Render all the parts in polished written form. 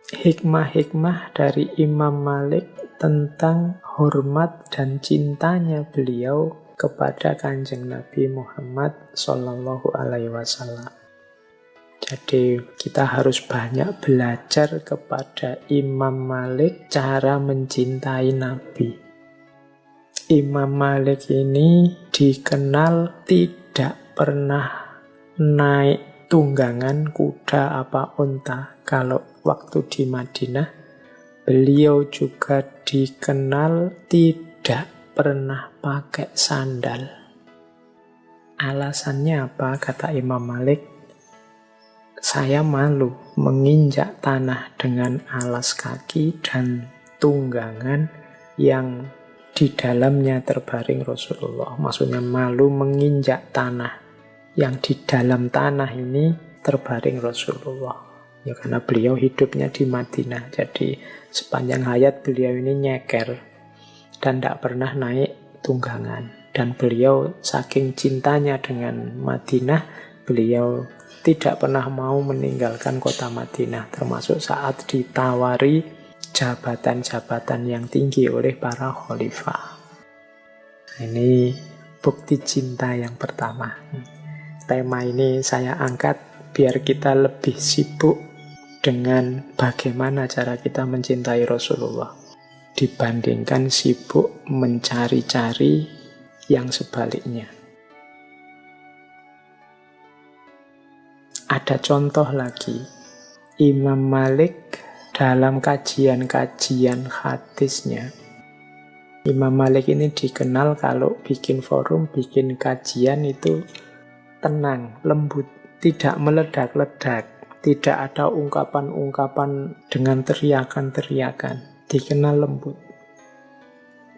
hikmah-hikmah dari Imam Malik tentang hormat dan cintanya beliau kepada Kanjeng Nabi Muhammad Sallallahu Alaihi Wasallam. Jadi kita harus banyak belajar kepada Imam Malik cara mencintai Nabi. Imam Malik ini dikenal tidak pernah naik tunggangan kuda apa unta. Kalau waktu di Madinah, beliau juga dikenal tidak pernah pakai sandal. Alasannya apa? Kata Imam Malik, saya malu menginjak tanah dengan alas kaki dan tunggangan yang di dalamnya terbaring Rasulullah. Maksudnya malu menginjak tanah yang di dalam tanah ini terbaring Rasulullah. Ya karena beliau hidupnya di Madinah. Jadi sepanjang hayat beliau ini nyeker dan tidak pernah naik tunggangan. Dan beliau saking cintanya dengan Madinah, beliau tidak pernah mau meninggalkan kota Madinah, termasuk saat ditawari jabatan-jabatan yang tinggi oleh para khalifah. Ini bukti cinta yang pertama. Tema ini saya angkat biar kita lebih sibuk dengan bagaimana cara kita mencintai Rasulullah dibandingkan sibuk mencari-cari yang sebaliknya. Ada contoh lagi, Imam Malik dalam kajian-kajian hadisnya. Imam Malik ini dikenal kalau bikin forum, bikin kajian itu tenang, lembut, tidak meledak-ledak, tidak ada ungkapan-ungkapan dengan teriakan-teriakan, dikenal lembut.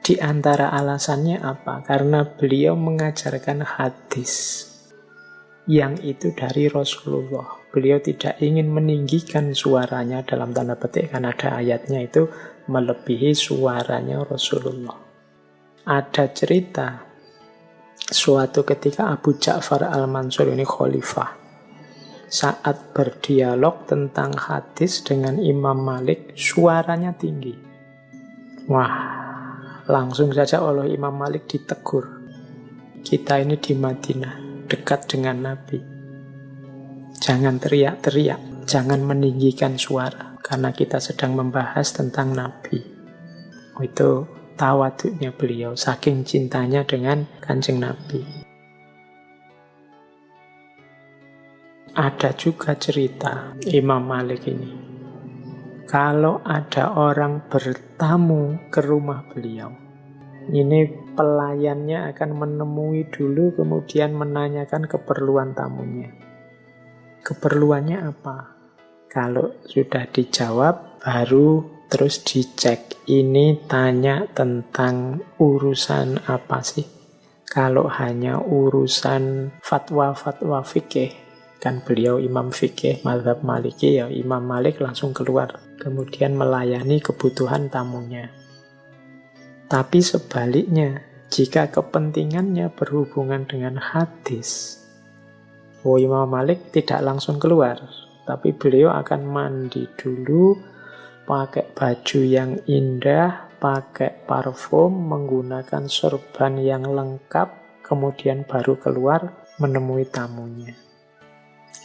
Di antara alasannya apa? Karena beliau mengajarkan hadis yang itu dari Rasulullah. Beliau tidak ingin meninggikan suaranya dalam tanda petik, karena ada ayatnya itu melebihi suaranya Rasulullah. Ada cerita suatu ketika Abu Ja'far Al-Mansur ini khalifah, saat berdialog tentang hadis dengan Imam Malik, suaranya tinggi. Wah, langsung saja oleh Imam Malik ditegur. Kita ini di Madinah, dekat dengan Nabi. Jangan teriak-teriak, jangan meninggikan suara, karena kita sedang membahas tentang Nabi. Itu tawaduknya beliau, saking cintanya dengan Kanjeng Nabi. Ada juga cerita Imam Malik ini, kalau ada orang bertamu ke rumah beliau, ini pelayannya akan menemui dulu, kemudian menanyakan keperluan tamunya. Keperluannya apa? Kalau sudah dijawab, baru terus dicek. Ini tanya tentang urusan apa sih? Kalau hanya urusan fatwa-fatwa fikih, kan beliau imam fikih, mazhab Maliki, ya Imam Malik langsung keluar, kemudian melayani kebutuhan tamunya. Tapi sebaliknya, jika kepentingannya berhubungan dengan hadis, Imam Malik tidak langsung keluar, tapi beliau akan mandi dulu, pakai baju yang indah, pakai parfum, menggunakan sorban yang lengkap, kemudian baru keluar menemui tamunya.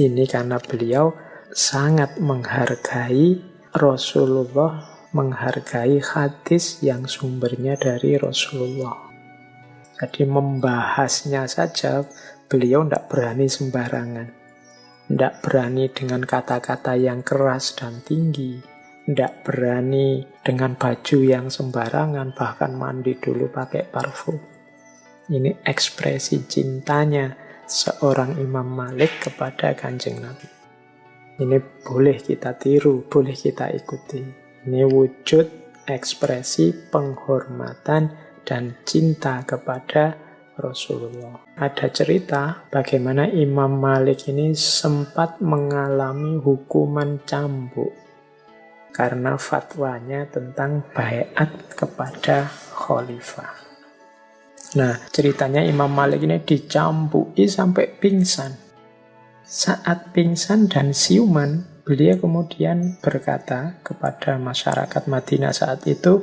Ini karena beliau sangat menghargai Rasulullah, menghargai hadis yang sumbernya dari Rasulullah. Jadi membahasnya saja beliau tidak berani sembarangan, tidak berani dengan kata-kata yang keras dan tinggi, tidak berani dengan baju yang sembarangan, bahkan mandi dulu pakai parfum. Ini ekspresi cintanya seorang Imam Malik kepada Kanjeng Nabi. Ini boleh kita tiru, boleh kita ikuti. Ini wujud ekspresi penghormatan dan cinta kepada Rasulullah. Ada cerita bagaimana Imam Malik ini sempat mengalami hukuman cambuk karena fatwanya tentang baiat kepada khalifah. Nah, ceritanya Imam Malik ini dicambuki sampai pingsan. Saat pingsan dan siuman, Beliau kemudian berkata kepada masyarakat Madinah saat itu,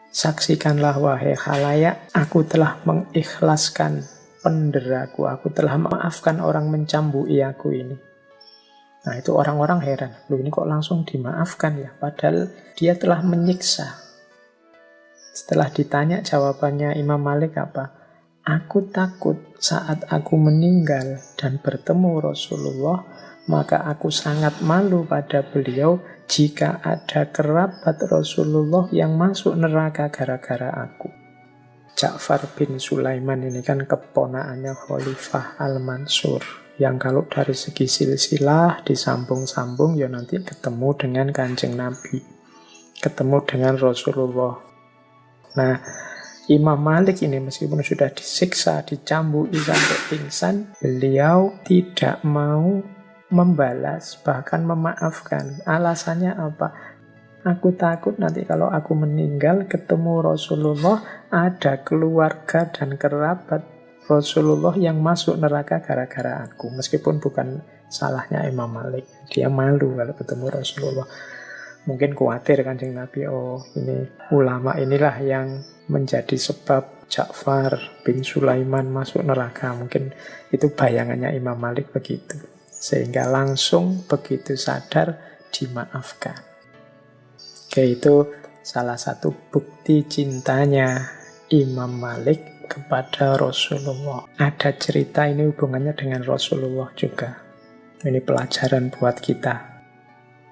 saksikanlah wahai khalayak, aku telah mengikhlaskan penderaku, aku telah memaafkan orang mencambui aku ini. Nah itu orang-orang heran, loh ini kok langsung dimaafkan ya, padahal dia telah menyiksa. Setelah ditanya jawabannya Imam Malik apa? Aku takut saat aku meninggal dan bertemu Rasulullah, maka aku sangat malu pada beliau jika ada kerabat Rasulullah yang masuk neraka gara-gara aku. Ja'far bin Sulaiman ini kan keponakannya Khalifah Al-Mansur, yang kalau dari segi silsilah disambung-sambung ya nanti ketemu dengan Kanjeng Nabi, ketemu dengan Rasulullah. Nah, Imam Malik ini meskipun sudah disiksa, dicambuk sampai pingsan, beliau tidak mau membalas, bahkan memaafkan. Alasannya apa? Aku takut nanti kalau aku meninggal ketemu Rasulullah, ada keluarga dan kerabat Rasulullah yang masuk neraka gara-gara aku. Meskipun bukan salahnya Imam Malik, dia malu kalau ketemu Rasulullah. Mungkin khawatir Kanjeng Nabi, oh ini ulama inilah yang menjadi sebab Ja'far bin Sulaiman masuk neraka. Mungkin itu bayangannya Imam Malik begitu. Sehingga langsung begitu sadar dimaafkan. Oke, itu salah satu bukti cintanya Imam Malik kepada Rasulullah. Ada cerita ini hubungannya dengan Rasulullah juga. Ini pelajaran buat kita.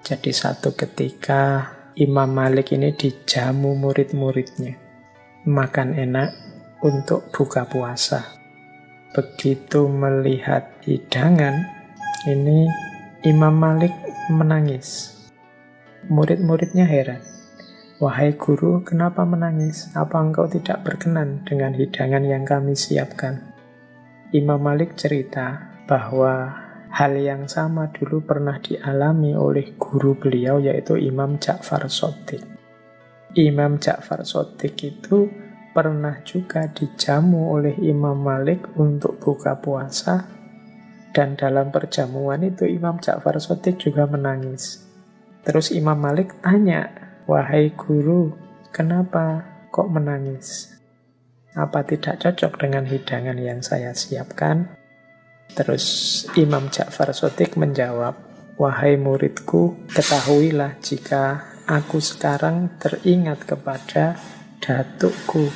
Jadi satu ketika Imam Malik ini dijamu murid-muridnya. Makan enak untuk buka puasa. Begitu melihat hidangan, ini Imam Malik menangis. Murid-muridnya heran. Wahai guru, kenapa menangis? Apa engkau tidak berkenan dengan hidangan yang kami siapkan? Imam Malik cerita bahwa hal yang sama dulu pernah dialami oleh guru beliau, yaitu Imam Ja'far Shadiq. Imam Ja'far Shadiq itu pernah juga dijamu oleh Imam Malik untuk buka puasa. Dan dalam perjamuan itu Imam Ja'far Shadiq juga menangis. Terus Imam Malik tanya, wahai guru, kenapa kok menangis? Apa tidak cocok dengan hidangan yang saya siapkan? Terus Imam Ja'far Shadiq menjawab, wahai muridku, ketahuilah jika aku sekarang teringat kepada datukku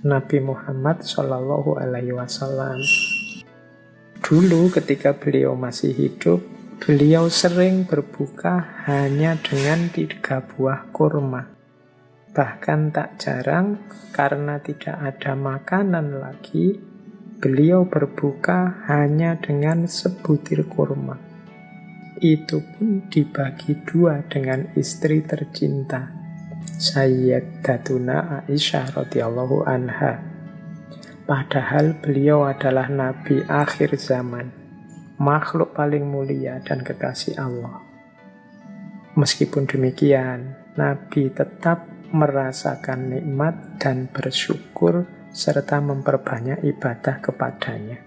Nabi Muhammad SAW. Dulu ketika beliau masih hidup, beliau sering berbuka hanya dengan 3 buah kurma. Bahkan tak jarang karena tidak ada makanan lagi, beliau berbuka hanya dengan sebutir kurma. Itu pun dibagi 2 dengan istri tercinta, Sayyidatuna Aisyah radhiyallahu anha. Padahal beliau adalah Nabi akhir zaman, makhluk paling mulia dan kekasih Allah. Meskipun demikian, Nabi tetap merasakan nikmat dan bersyukur serta memperbanyak ibadah kepadanya.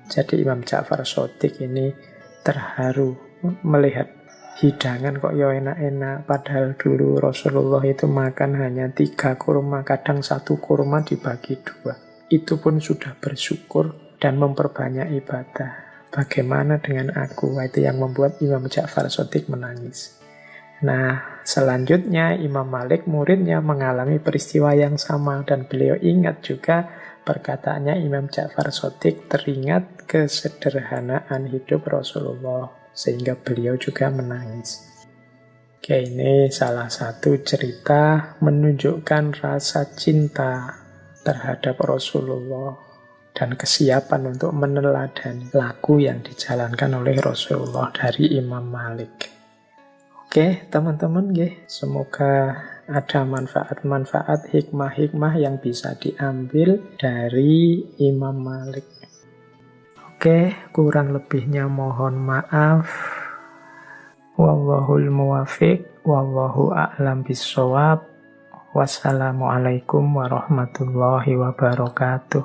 Jadi Imam Ja'far Shadiq ini terharu melihat hidangan kok ya enak-enak, padahal dulu Rasulullah itu makan hanya 3 kurma, kadang 1 kurma dibagi 2. Itu pun sudah bersyukur dan memperbanyak ibadah. Bagaimana dengan aku? Itu yang membuat Imam Ja'far Shadiq menangis. Nah, selanjutnya Imam Malik, muridnya, mengalami peristiwa yang sama. Dan beliau ingat juga perkataannya Imam Ja'far Shadiq, teringat kesederhanaan hidup Rasulullah. Sehingga beliau juga menangis. Oke, ini salah satu cerita menunjukkan rasa cinta terhadap Rasulullah dan kesiapan untuk meneladani laku yang dijalankan oleh Rasulullah dari Imam Malik. Oke, teman-teman, semoga ada manfaat-manfaat, hikmah-hikmah yang bisa diambil dari Imam Malik. Oke, kurang lebihnya mohon maaf. Wallahul muwafiq, wallahu a'lam bissawab. Wassalamualaikum warahmatullahi wabarakatuh.